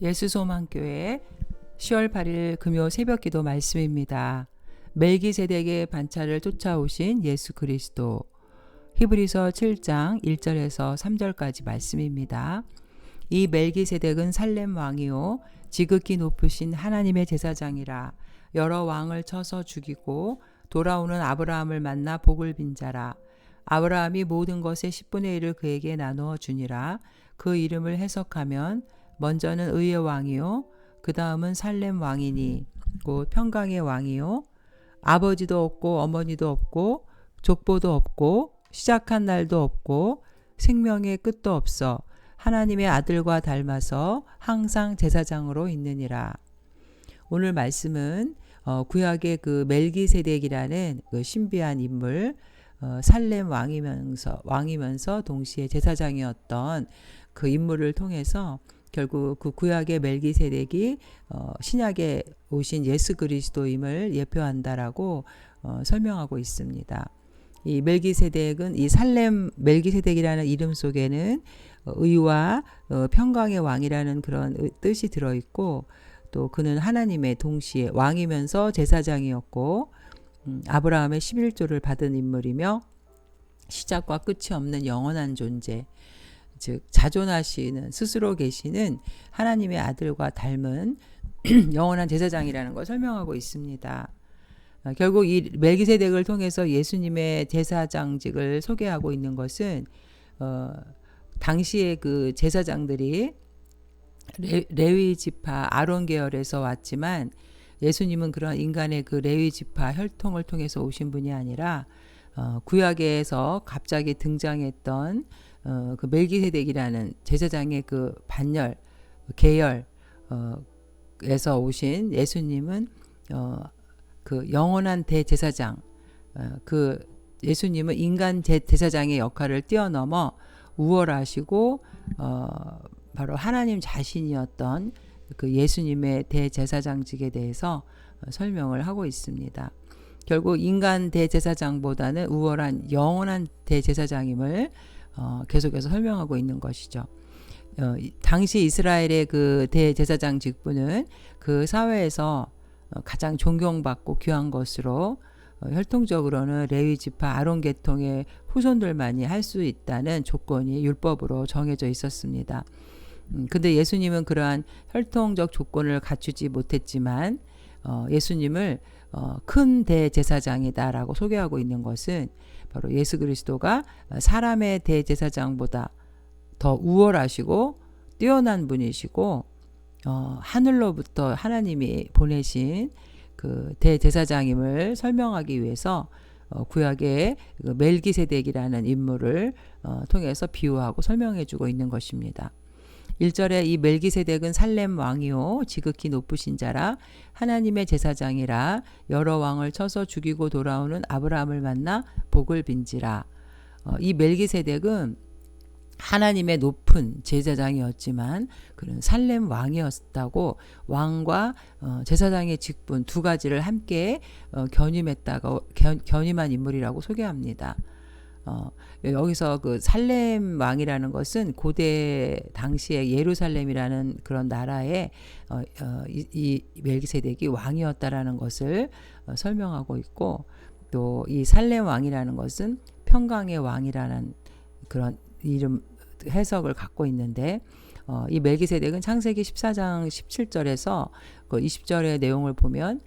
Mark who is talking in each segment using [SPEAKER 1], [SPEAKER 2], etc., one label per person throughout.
[SPEAKER 1] 예수소망교회 10월 8일 금요 새벽기도 말씀입니다. 멜기세덱의 반차를 쫓아오신 예수 그리스도. 히브리서 7장 1절에서 3절까지 말씀입니다. 이 멜기세덱은 살렘 왕이요 지극히 높으신 하나님의 제사장이라. 여러 왕을 쳐서 죽이고 돌아오는 아브라함을 만나 복을 빈 자라. 아브라함이 모든 것의 10분의 1을 그에게 나누어 주니라. 그 이름을 해석하면 먼저는 의의 왕이요 그 다음은 살렘 왕이니 곧 평강의 왕이요 아버지도 없고 어머니도 없고 족보도 없고 시작한 날도 없고 생명의 끝도 없어 하나님의 아들과 닮아서 항상 제사장으로 있느니라. 오늘 말씀은 구약의 그 멜기세덱이라는 그 신비한 인물, 살렘 왕이면서 동시에 제사장이었던 그 인물을 통해서 결국 그 구약의 멜기세덱이 신약에 오신 예수 그리스도임을 예표한다라고 설명하고 있습니다. 이 멜기세덱은 이 살렘 멜기세덱이라는 이름 속에는 의와 평강의 왕이라는 그런 뜻이 들어있고, 또 그는 하나님의 동시에 왕이면서 제사장이었고 아브라함의 11조를 받은 인물이며 시작과 끝이 없는 영원한 존재, 즉 자존하시는 스스로 계시는 하나님의 아들과 닮은 영원한 제사장이라는 걸 설명하고 있습니다. 결국 이 멜기세덱을 통해서 예수님의 제사장직을 소개하고 있는 것은 당시의 그 제사장들이 레위 지파 아론 계열에서 왔지만 예수님은 그런 인간의 그 레위 지파 혈통을 통해서 오신 분이 아니라 구약에서 갑자기 등장했던 그 멜기세덱이라는 제사장의 그 반열 계열에서 오신 예수님은 그 영원한 대제사장, 그 예수님은 인간 제사장의 역할을 뛰어넘어 우월하시고 바로 하나님 자신이었던 그 예수님의 대제사장직에 대해서 설명을 하고 있습니다. 결국 인간 대제사장보다는 우월한 영원한 대제사장임을 계속해서 설명하고 있는 것이죠. 당시 이스라엘의 그 대제사장 직분은 그 사회에서 가장 존경받고 귀한 것으로 혈통적으로는 레위 지파 아론 계통의 후손들만이 할 수 있다는 조건이 율법으로 정해져 있었습니다. 근데 예수님은 그러한 혈통적 조건을 갖추지 못했지만 예수님을 큰 대제사장이다라고 소개하고 있는 것은 바로 예수 그리스도가 사람의 대제사장보다 더 우월하시고 뛰어난 분이시고 하늘로부터 하나님이 보내신 그 대제사장임을 설명하기 위해서 구약의 그 멜기세덱이라는 인물을 통해서 비유하고 설명해 주고 있는 것입니다. 1절에 이 멜기세덱은 살렘 왕이요 지극히 높으신 자라 하나님의 제사장이라 여러 왕을 쳐서 죽이고 돌아오는 아브라함을 만나 복을 빈지라. 이 멜기세덱은 하나님의 높은 제사장이었지만 그는 살렘 왕이었다고, 왕과 제사장의 직분 두 가지를 함께 견임한 인물이라고 소개합니다. 여기서 그 살렘 왕이라는 것은 고대 당시에 예루살렘이라는 그런 나라에 이 멜기세덱이 왕이었다라는 것을 설명하고 있고, 또 이 살렘 왕이라는 것은 평강의 왕이라는 그런 이름 해석을 갖고 있는데, 이 멜기세덱은 창세기 14장 17절에서 그 20절의 내용을 보면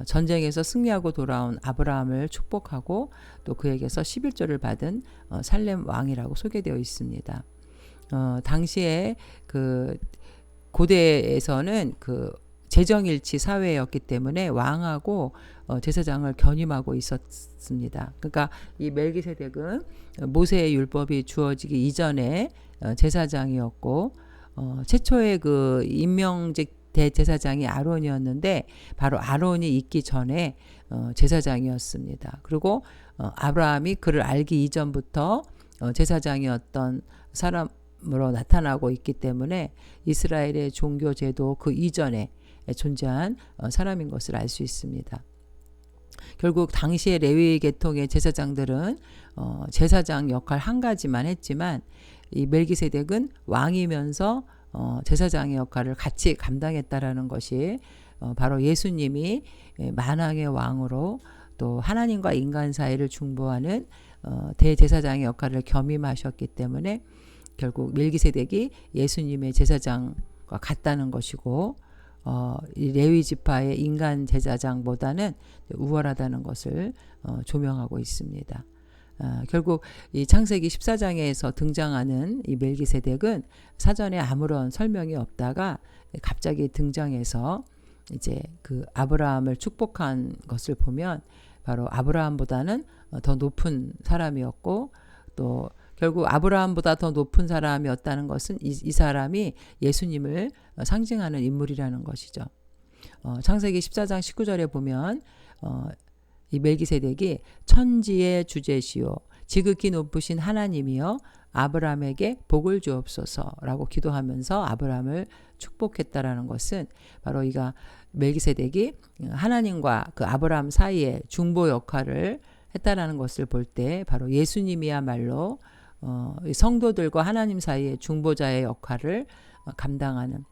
[SPEAKER 1] 전쟁에서 승리하고 돌아온 아브라함을 축복하고 또 그에게서 11조를 받은 살렘 왕이라고 소개되어 있습니다. 당시에 그 고대에서는 그 재정일치 사회였기 때문에 왕하고 제사장을 견임하고 있었습니다. 그러니까 이 멜기세덱은 모세의 율법이 주어지기 이전에 제사장이었고, 최초의 그 임명직 대제사장이 아론이었는데 바로 아론이 있기 전에 제사장이었습니다. 그리고 아브라함이 그를 알기 이전부터 제사장이었던 사람으로 나타나고 있기 때문에 이스라엘의 종교 제도 그 이전에 존재한 사람인 것을 알 수 있습니다. 결국 당시의 레위 계통의 제사장들은 제사장 역할 한 가지만 했지만 이 멜기세덱은 왕이면서 제사장의 역할을 같이 감당했다라는 것이 바로 예수님이 만왕의 왕으로 또 하나님과 인간 사이를 중보하는 대제사장의 역할을 겸임하셨기 때문에 결국 멜기세덱이 예수님의 제사장과 같다는 것이고 이 레위 지파의 인간 제사장보다는 우월하다는 것을 조명하고 있습니다. 결국 이 창세기 14장에서 등장하는 이 멜기세덱은 사전에 아무런 설명이 없다가 갑자기 등장해서 이제 그 아브라함을 축복한 것을 보면 바로 아브라함보다는 더 높은 사람이었고 또 결국 아브라함보다 더 높은 사람이었다는 것은 이 사람이 예수님을 상징하는 인물이라는 것이죠. 창세기 14장 19절에 보면 이 멜기세덱이 천지의 주제시요 지극히 높으신 하나님이여 아브라함에게 복을 주옵소서라고 기도하면서 아브라함을 축복했다라는 것은 바로 이가 멜기세덱이 하나님과 그 아브라함 사이에 중보 역할을 했다라는 것을 볼 때 바로 예수님이야말로 성도들과 하나님 사이의 중보자의 역할을 감당하는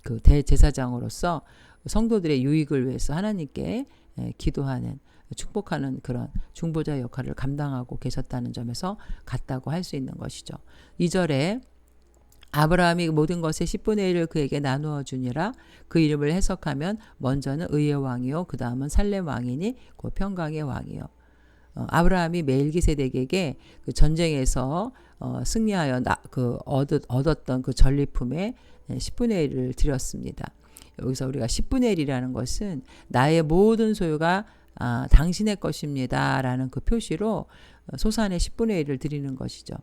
[SPEAKER 1] 그 대제사장으로서 성도들의 유익을 위해서 하나님께 기도하는 축복하는 그런 중보자의 역할을 감당하고 계셨다는 점에서 같다고 할 수 있는 것이죠. 2절에 아브라함이 모든 것의 10분의 1을 그에게 나누어 주니라. 그 이름을 해석하면 먼저는 의의 왕이요 그 다음은 살렘 왕이니 곧 평강의 왕이요. 아브라함이 멜기세덱에게 그 전쟁에서 승리하여 얻었던 그 전리품의 10분의 1을 드렸습니다. 여기서 우리가 10분의 1이라는 것은 나의 모든 소유가 당신의 것입니다 라는 그 표시로 소산의 10분의 1을 드리는 것이죠.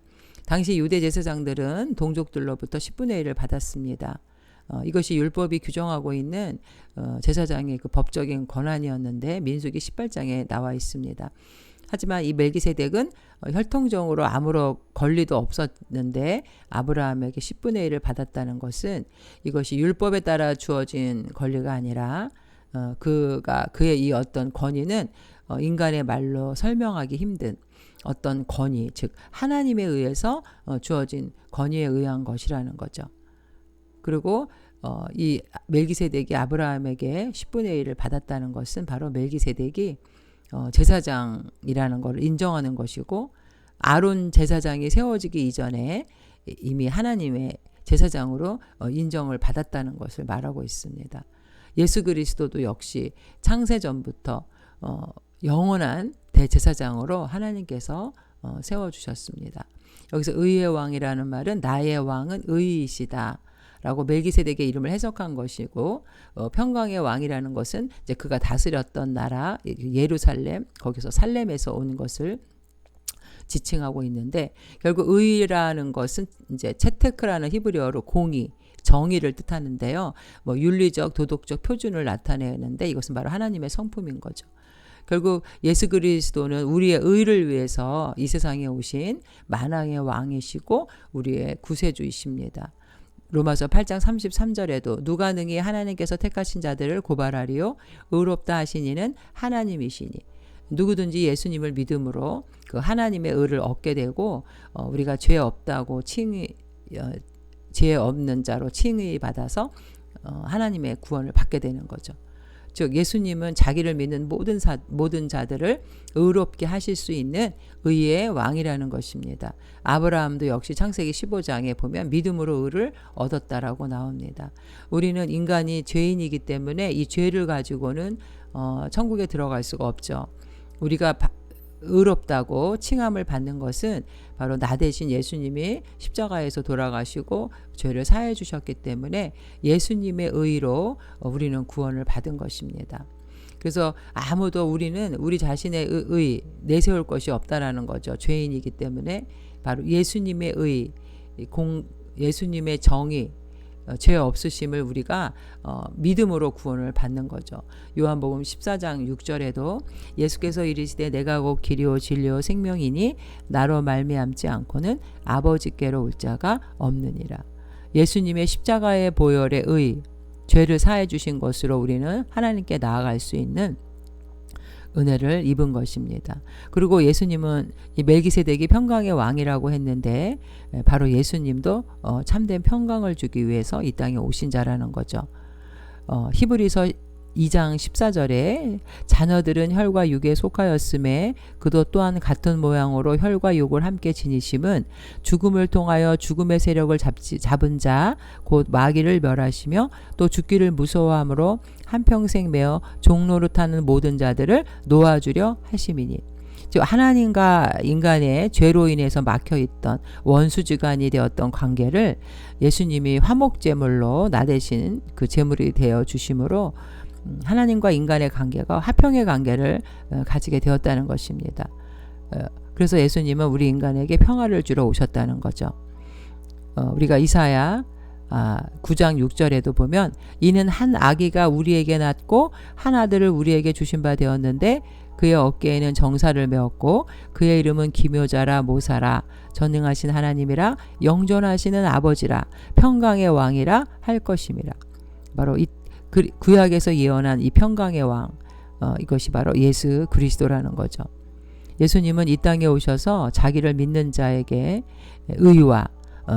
[SPEAKER 1] 당시 유대 제사장들은 동족들로부터 10분의 1을 받았습니다. 이것이 율법이 규정하고 있는 제사장의 그 법적인 권한이었는데 민수기 18장에 나와 있습니다. 하지만 이 멜기세덱은 혈통적으로 아무런 권리도 없었는데 아브라함에게 10분의 1을 받았다는 것은 이것이 율법에 따라 주어진 권리가 아니라 그의 이 어떤 권위는 인간의 말로 설명하기 힘든 어떤 권위, 즉 하나님에 의해서 주어진 권위에 의한 것이라는 거죠. 그리고 이 멜기세덱이 아브라함에게 10분의 1을 받았다는 것은 바로 멜기세덱이 제사장이라는 것을 인정하는 것이고 아론 제사장이 세워지기 이전에 이미 하나님의 제사장으로 인정을 받았다는 것을 말하고 있습니다. 예수 그리스도도 역시 창세전부터 영원한 대제사장으로 하나님께서 세워주셨습니다. 여기서 의의 왕이라는 말은 나의 왕은 의이시다 라고 멜기세덱의 이름을 해석한 것이고 평강의 왕이라는 것은 이제 그가 다스렸던 나라 예루살렘 거기서 살렘에서 온 것을 지칭하고 있는데 결국 의라는 것은 이제 체테크라는 히브리어로 공의 정의를 뜻하는데요. 윤리적 도덕적 표준을 나타내는데 이것은 바로 하나님의 성품인 거죠. 결국 예수 그리스도는 우리의 의를 위해서 이 세상에 오신 만왕의 왕이시고 우리의 구세주이십니다. 로마서 8장 33절에도 누가 능히 하나님께서 택하신 자들을 고발하리요 의롭다 하신 이는 하나님이시니 누구든지 예수님을 믿음으로 그 하나님의 의를 얻게 되고 우리가 죄 없다고 죄 없는 자로 칭의 받아서 하나님의 구원을 받게 되는 거죠. 즉 예수님은 자기를 믿는 모든 자들을 의롭게 하실 수 있는 의의 왕이라는 것입니다. 아브라함도 역시 창세기 15장에 보면 믿음으로 의를 얻었다라고 나옵니다. 우리는 인간이 죄인이기 때문에 이 죄를 가지고는 천국에 들어갈 수가 없죠. 우리가 의롭다고 칭함을 받는 것은 바로 나 대신 예수님이 십자가에서 돌아가시고 죄를 사해 주셨기 때문에 예수님의 의로 우리는 구원을 받은 것입니다. 그래서 아무도 우리는 우리 자신의 의 내세울 것이 없다라는 거죠. 죄인이기 때문에 바로 예수님의 의, 예수님의 정의, 죄 없으심을 우리가 믿음으로 구원을 받는 거죠. 요한복음 14장 6절에도 예수께서 이르시되 내가 곧 길이요 진리요 생명이니 나로 말미암지 않고는 아버지께로 올 자가 없느니라. 예수님의 십자가의 보혈의 의, 죄를 사해 주신 것으로 우리는 하나님께 나아갈 수 있는 은혜를 입은 것입니다. 그리고 예수님은 이 멜기세덱이 평강의 왕이라고 했는데 바로 예수님도 참된 평강을 주기 위해서 이 땅에 오신 자라는 거죠. 히브리서 2장 14절에 자녀들은 혈과 육에 속하였음에 그도 또한 같은 모양으로 혈과 육을 함께 지니심은 죽음을 통하여 죽음의 세력을 잡은 자 곧 마귀를 멸하시며 또 죽기를 무서워함으로 한평생 매어 종노릇하는 모든 자들을 놓아주려 하심이니. 즉 하나님과 인간의 죄로 인해서 막혀있던 원수지간이 되었던 관계를 예수님이 화목제물로 나 대신 그 제물이 되어 주심으로 하나님과 인간의 관계가 화평의 관계를 가지게 되었다는 것입니다. 그래서 예수님은 우리 인간에게 평화를 주러 오셨다는 거죠. 우리가 이사야 9장 6절에도 보면 이는 한 아기가 우리에게 낳고 한 아들을 우리에게 주신 바 되었는데 그의 어깨에는 정사를 메었고 그의 이름은 기묘자라 모사라 전능하신 하나님이라 영존하시는 아버지라 평강의 왕이라 할 것임이라. 바로 이 구약에서 예언한 이 평강의 왕, 이것이 바로 예수 그리스도라는 거죠. 예수님은 이 땅에 오셔서 자기를 믿는 자에게 의와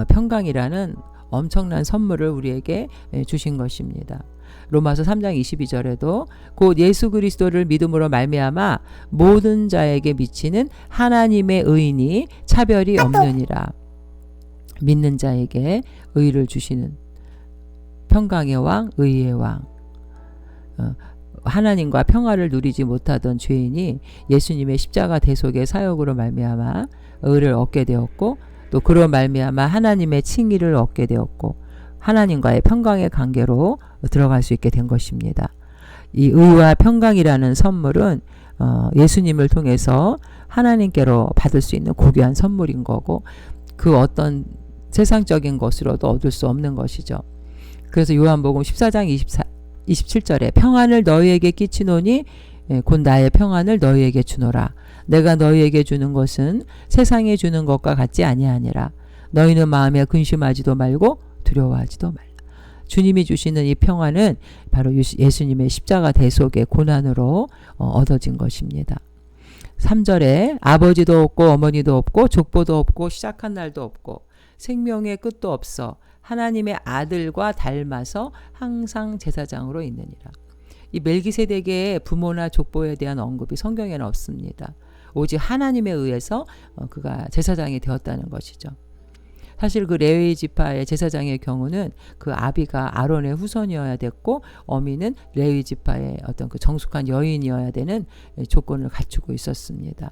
[SPEAKER 1] 평강이라는 엄청난 선물을 우리에게 주신 것입니다. 로마서 3장 22절에도 곧 예수 그리스도를 믿음으로 말미암아 모든 자에게 미치는 하나님의 의인이 차별이 없느니라. 믿는 자에게 의를 주시는 평강의 왕, 의의 왕. 하나님과 평화를 누리지 못하던 죄인이 예수님의 십자가 대속의 사역으로 말미암아 의를 얻게 되었고 또 그로 말미암아 하나님의 칭의를 얻게 되었고 하나님과의 평강의 관계로 들어갈 수 있게 된 것입니다. 이 의와 평강이라는 선물은 예수님을 통해서 하나님께로 받을 수 있는 고귀한 선물인 거고 그 어떤 세상적인 것으로도 얻을 수 없는 것이죠. 그래서 요한복음 14장 27절에 평안을 너희에게 끼치노니 곧 나의 평안을 너희에게 주노라. 내가 너희에게 주는 것은 세상에 주는 것과 같지 아니하니라. 너희는 마음에 근심하지도 말고 두려워하지도 말라. 주님이 주시는 이 평안은 바로 예수님의 십자가 대속의 고난으로 얻어진 것입니다. 3절에 아버지도 없고 어머니도 없고 족보도 없고 시작한 날도 없고 생명의 끝도 없어 하나님의 아들과 닮아서 항상 제사장으로 있느니라. 이 멜기세덱의 부모나 족보에 대한 언급이 성경에는 없습니다. 오직 하나님에 의해서 그가 제사장이 되었다는 것이죠. 사실 그 레위 지파의 제사장의 경우는 그 아비가 아론의 후손이어야 됐고 어미는 레위 지파의 어떤 그 정숙한 여인이어야 되는 조건을 갖추고 있었습니다.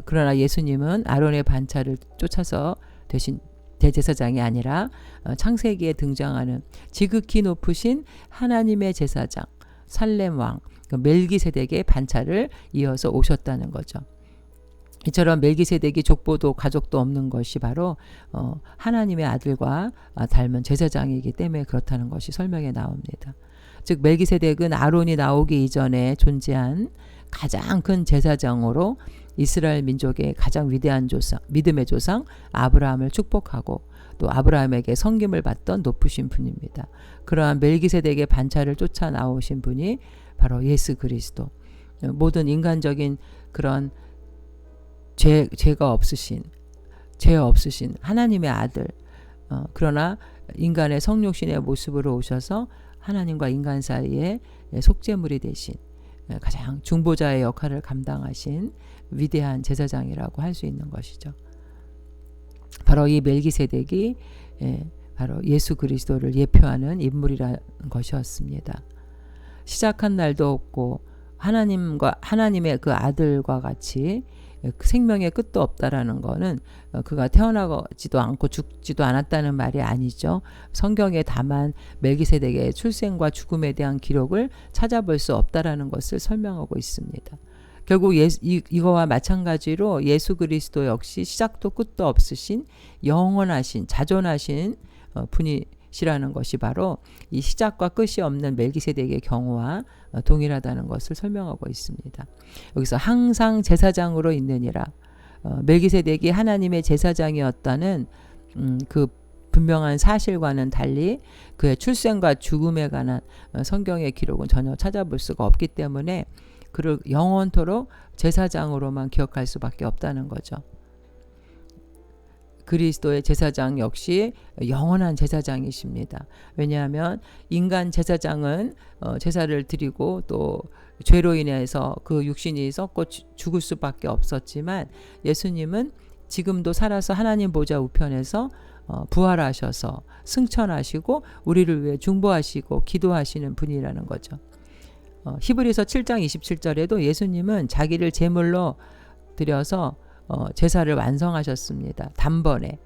[SPEAKER 1] 그러나 예수님은 아론의 반차를 쫓아서 대신 대제사장이 아니라 창세기에 등장하는 지극히 높으신 하나님의 제사장 살렘 왕 멜기세덱의 반차를 이어서 오셨다는 거죠. 이처럼 멜기세덱이 족보도 가족도 없는 것이 바로 하나님의 아들과 닮은 제사장이기 때문에 그렇다는 것이 설명에 나옵니다. 즉 멜기세덱은 아론이 나오기 이전에 존재한 가장 큰 제사장으로 이스라엘 민족의 가장 위대한 조상, 믿음의 조상 아브라함을 축복하고 또 아브라함에게 섬김을 받던 높으신 분입니다. 그러한 멜기세덱의 반차를 쫓아 나오신 분이 바로 예수 그리스도. 모든 인간적인 그런 죄가 없으신, 죄 없으신 하나님의 아들. 그러나 인간의 성육신의 모습으로 오셔서 하나님과 인간 사이에 속죄물이 되신 가장 중보자의 역할을 감당하신 위대한 제사장이라고 할 수 있는 것이죠. 바로 이 멜기세덱이 바로 예수 그리스도를 예표하는 인물이라는 것이었습니다. 시작한 날도 없고 하나님의 그 아들과 같이 생명의 끝도 없다라는 거는 그가 태어나지도 않고 죽지도 않았다는 말이 아니죠. 성경에 다만 멜기세덱의 출생과 죽음에 대한 기록을 찾아볼 수 없다라는 것을 설명하고 있습니다. 결국 이거와 마찬가지로 예수 그리스도 역시 시작도 끝도 없으신 영원하신 자존하신 분이시라는 것이 바로 이 시작과 끝이 없는 멜기세덱의 경우와 동일하다는 것을 설명하고 있습니다. 여기서 항상 제사장으로 있느니라. 멜기세덱이 하나님의 제사장이었다는 그 분명한 사실과는 달리 그의 출생과 죽음에 관한 성경의 기록은 전혀 찾아볼 수가 없기 때문에 그를 영원토록 제사장으로만 기억할 수밖에 없다는 거죠. 그리스도의 제사장 역시 영원한 제사장이십니다. 왜냐하면 인간 제사장은 제사를 드리고 또 죄로 인해서 그 육신이 썩고 죽을 수밖에 없었지만 예수님은 지금도 살아서 하나님 보좌 우편에서 부활하셔서 승천하시고 우리를 위해 중보하시고 기도하시는 분이라는 거죠. 히브리서 7장 27절에도 예수님은 자기를 제물로 드려서 제사를 완성하셨습니다. 단번에.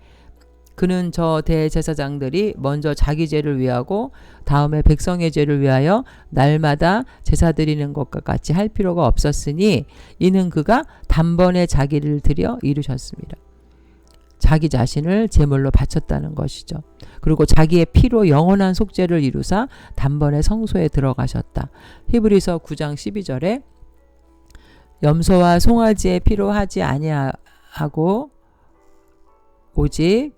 [SPEAKER 1] 그는 저 대제사장들이 먼저 자기 죄를 위하고 다음에 백성의 죄를 위하여 날마다 제사 드리는 것과 같이 할 필요가 없었으니 이는 그가 단번에 자기를 드려 이루셨습니다. 자기 자신을 제물로 바쳤다는 것이죠. 그리고 자기의 피로 영원한 속죄를 이루사 단번에 성소에 들어가셨다. 히브리서 9장 12절에 염소와 송아지의 피로 하지 아니하고 오직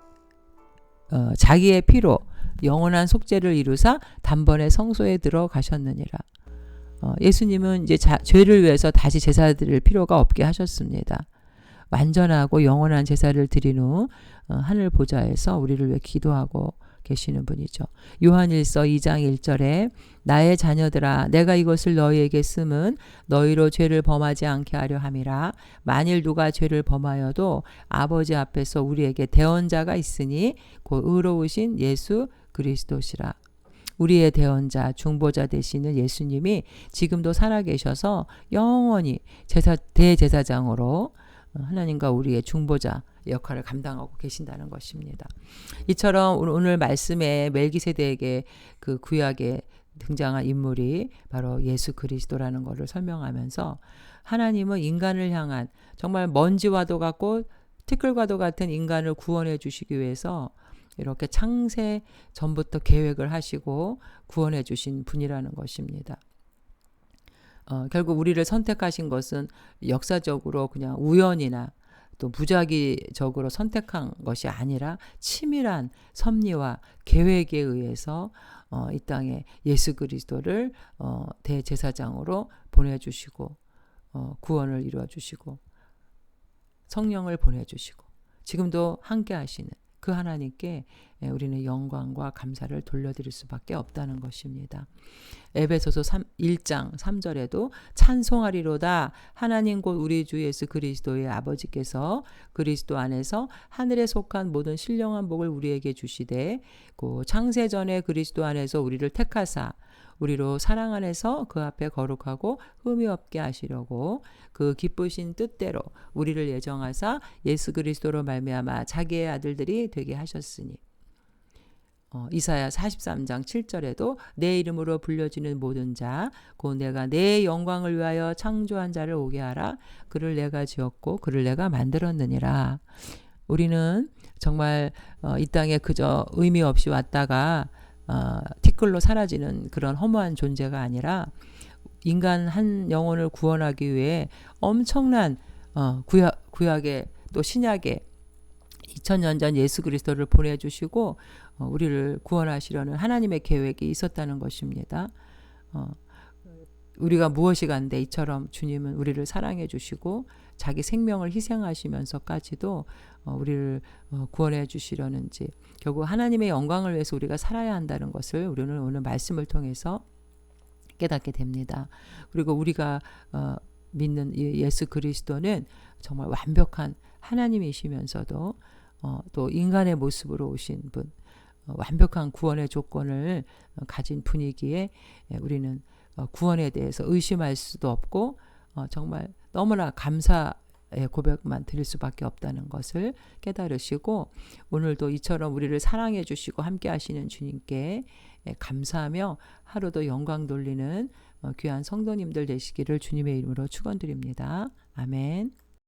[SPEAKER 1] 자기의 피로 영원한 속죄를 이루사 단번에 성소에 들어가셨느니라. 예수님은 이제 죄를 위해서 다시 제사 드릴 필요가 없게 하셨습니다. 완전하고 영원한 제사를 드린 후 하늘 보좌에서 우리를 위해 기도하고 계시는 분이죠. 요한일서 2장 1절에 나의 자녀들아 내가 이것을 너희에게 쓰면 너희로 죄를 범하지 않게 하려 함이라. 만일 누가 죄를 범하여도 아버지 앞에서 우리에게 대언자가 있으니 곧 의로우신 예수 그리스도시라. 우리의 대언자 중보자 되시는 예수님이 지금도 살아계셔서 영원히 대제사장으로 하나님과 우리의 중보자 역할을 감당하고 계신다는 것입니다. 이처럼 오늘 말씀에 멜기세덱에게 그 구약에 등장한 인물이 바로 예수 그리스도라는 것을 설명하면서 하나님은 인간을 향한 정말 먼지와도 같고 티끌과도 같은 인간을 구원해 주시기 위해서 이렇게 창세 전부터 계획을 하시고 구원해 주신 분이라는 것입니다. 결국 우리를 선택하신 것은 역사적으로 그냥 우연이나 또 무작위적으로 선택한 것이 아니라 치밀한 섭리와 계획에 의해서 이 땅에 예수 그리스도를 대제사장으로 보내주시고 구원을 이루어주시고 성령을 보내주시고 지금도 함께 하시는 그 하나님께 우리는 영광과 감사를 돌려드릴 수밖에 없다는 것입니다. 에베소서 1장 3절에도 찬송하리로다 하나님 곧 우리 주 예수 그리스도의 아버지께서 그리스도 안에서 하늘에 속한 모든 신령한 복을 우리에게 주시되 그 창세전에 그리스도 안에서 우리를 택하사 우리로 사랑 안에서 그 앞에 거룩하고 흠이 없게 하시려고 그 기쁘신 뜻대로 우리를 예정하사 예수 그리스도로 말미암아 자기의 아들들이 되게 하셨으니 이사야 43장 7절에도 내 이름으로 불려지는 모든 자 곧 내가 내 영광을 위하여 창조한 자를 오게 하라. 그를 내가 지었고 그를 내가 만들었느니라. 우리는 정말 이 땅에 그저 의미 없이 왔다가 티끌로 사라지는 그런 허무한 존재가 아니라 인간 한 영혼을 구원하기 위해 엄청난 구약의 또 신약의 2000년 전 예수 그리스도를 보내주시고 우리를 구원하시려는 하나님의 계획이 있었다는 것입니다. 우리가 무엇이 간데 이처럼 주님은 우리를 사랑해 주시고 자기 생명을 희생하시면서까지도 우리를 구원해 주시려는지 결국 하나님의 영광을 위해서 우리가 살아야 한다는 것을 우리는 오늘 말씀을 통해서 깨닫게 됩니다. 그리고 우리가 믿는 예수 그리스도는 정말 완벽한 하나님이시면서도 또 인간의 모습으로 오신 분, 완벽한 구원의 조건을 가진 분이기에 우리는 구원에 대해서 의심할 수도 없고 정말 너무나 감사의 고백만 드릴 수밖에 없다는 것을 깨달으시고 오늘도 이처럼 우리를 사랑해 주시고 함께 하시는 주님께 감사하며 하루도 영광 돌리는 귀한 성도님들 되시기를 주님의 이름으로 축원드립니다. 아멘.